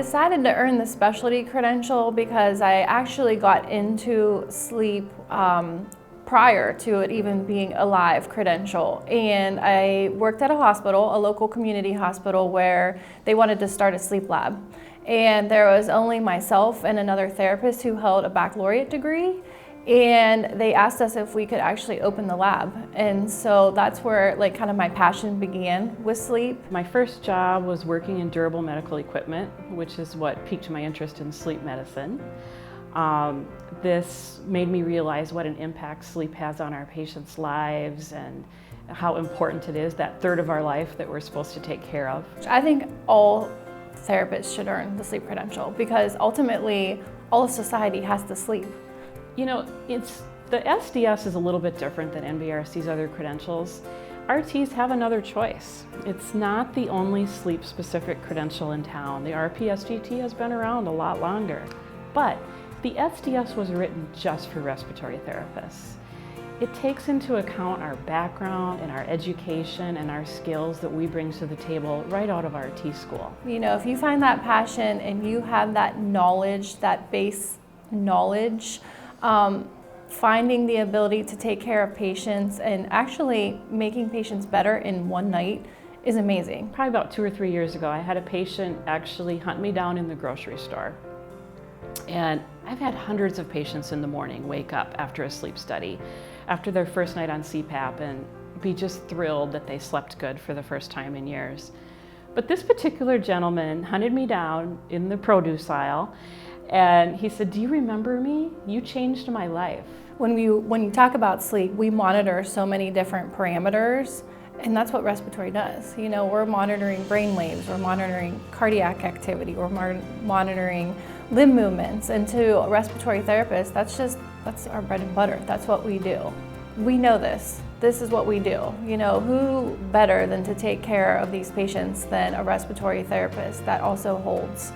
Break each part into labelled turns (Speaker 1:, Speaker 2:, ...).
Speaker 1: decided to earn the specialty credential because I actually got into sleep prior to it even being a live credential. And I worked at a hospital, a local community hospital, where they wanted to start a sleep lab. And there was only myself and another therapist who held a baccalaureate degree. And they asked us if we could actually open the lab. And so that's where like kind of my passion began with sleep.
Speaker 2: My first job was working in durable medical equipment, which is what piqued my interest in sleep medicine. This made me realize what an impact sleep has on our patients' lives and how important it is, that third of our life that we're supposed to take care of.
Speaker 1: I think all therapists should earn the sleep credential because ultimately all of society has to sleep.
Speaker 2: You know, the SDS is a little bit different than NBRC's other credentials. RTs have another choice. It's not the only sleep-specific credential in town. The RPSGT has been around a lot longer, but the SDS was written just for respiratory therapists. It takes into account our background and our education and our skills that we bring to the table right out of RT school.
Speaker 1: You know, if you find that passion and you have that knowledge, that base knowledge, finding the ability to take care of patients and actually making patients better in one night is amazing.
Speaker 2: Probably about 2 or 3 years ago, I had a patient actually hunt me down in the grocery store. And I've had hundreds of patients in the morning wake up after a sleep study, after their first night on CPAP, and be just thrilled that they slept good for the first time in years. But this particular gentleman hunted me down in the produce aisle, and he said, "Do you remember me? You changed my life."
Speaker 1: When you talk about sleep, we monitor so many different parameters, and that's what respiratory does. You know, we're monitoring brain waves, we're monitoring cardiac activity, we're monitoring limb movements, and to a respiratory therapist, that's our bread and butter. That's what we do. We know this. This is what we do. You know, who better than to take care of these patients than a respiratory therapist that also holds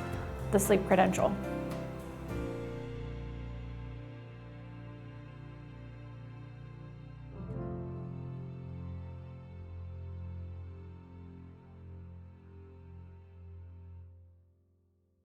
Speaker 1: the sleep credential?